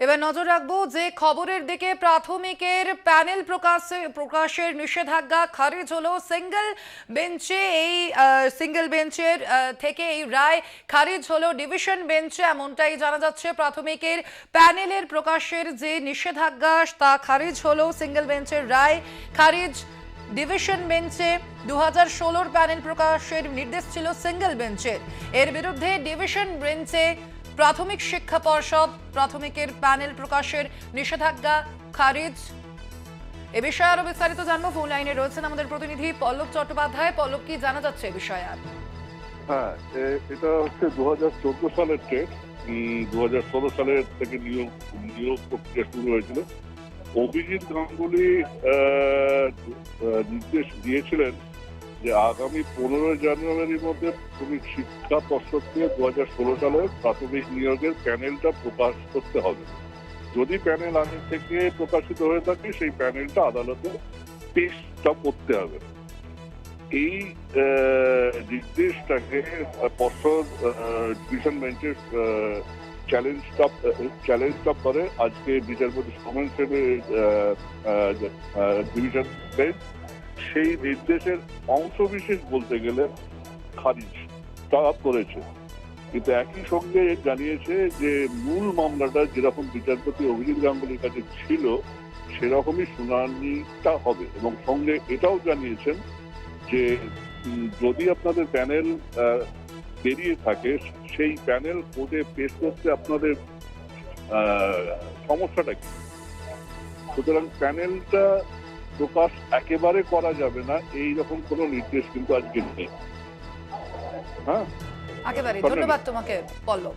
এবার নজর রাখবো যে খবরের দিকে। প্রাথমিকের প্যানেল প্রকাশের নিষেধাজ্ঞা খারিজ হলো। সিঙ্গেল বেঞ্চের থেকে এই রায় খারিজ হলো ডিভিশন বেঞ্চে, এমনটাই জানা যাচ্ছে। প্রাথমিকের প্যানেলের প্রকাশের যে নিষেধাজ্ঞা তা খারিজ হলো, সিঙ্গেল বেঞ্চের রায় খারিজ ডিভিশন বেঞ্চে। 2016 প্যানেল প্রকাশের নির্দেশ ছিল সিঙ্গেল বেঞ্চের, এর বিরুদ্ধে ডিভিশন বেঞ্চে প্রাথমিক শিক্ষা পর্ষদ প্রাথমিকের প্যানেল প্রকাশের নিষেধাজ্ঞা খারিজ। এ বিষয়ে আরো বিস্তারিত জানবো। ফোন লাইনে রয়েছেন আমাদের প্রতিনিধি পল্লব চট্টোপাধ্যায়। পল্লব, কি জানা যাচ্ছে এ বিষয়ে? হ্যাঁ, এটা হচ্ছে 2014 সালের ট্রেড। 2016 সালের থেকে নিয়োগ প্রক্রিয়া শুরু হয়েছিল। অভিজিৎ গাঙ্গুলি নির্দেশ দিয়েছিলেন যে আগামী 15 জানুয়ারির মধ্যে প্রাথমিক শিক্ষা পর্ষদকে 2016 সালের প্রাথমিক নিয়োগের প্যানেলটা প্রকাশ করতে হবে। যদি প্যানেল আগে থেকে প্রকাশিত হয়ে থাকে সেই প্যানেলটা আদালতে পেশটা করতে হবে। এই নির্দেশটাকে পর্ষদ ডিভিশন বেঞ্চের চ্যালেঞ্জটা করে আজকে বিচারপতি সোমেন সেনের ডিভিশন বেঞ্চ সেই নির্দেশের অংশবিশেষ বলতে গেলে খারিজটা করেছে। কিন্তু একই সঙ্গে জানিয়েছে যে মূল মামলাটা যেরকম বিচারপতি অভিজিৎ গাঙ্গুলির কাছে ছিল সেরকমই শুনানিটা হবে, এবং সঙ্গে এটাও জানিয়েছেন যে যদি আপনাদের প্যানেল বেরিয়ে থাকে সেই প্যানেল কোর্টে পেশ করতে আপনাদের সমস্যাটা কি। সুতরাং প্যানেলটা প্রকাশ একেবারে করা যাবে না এই রকম কোনো নির্দেশ কিন্তু আজকে নেই। হ্যাঁ, একেবারে ধন্যবাদ তোমাকে পল্লব।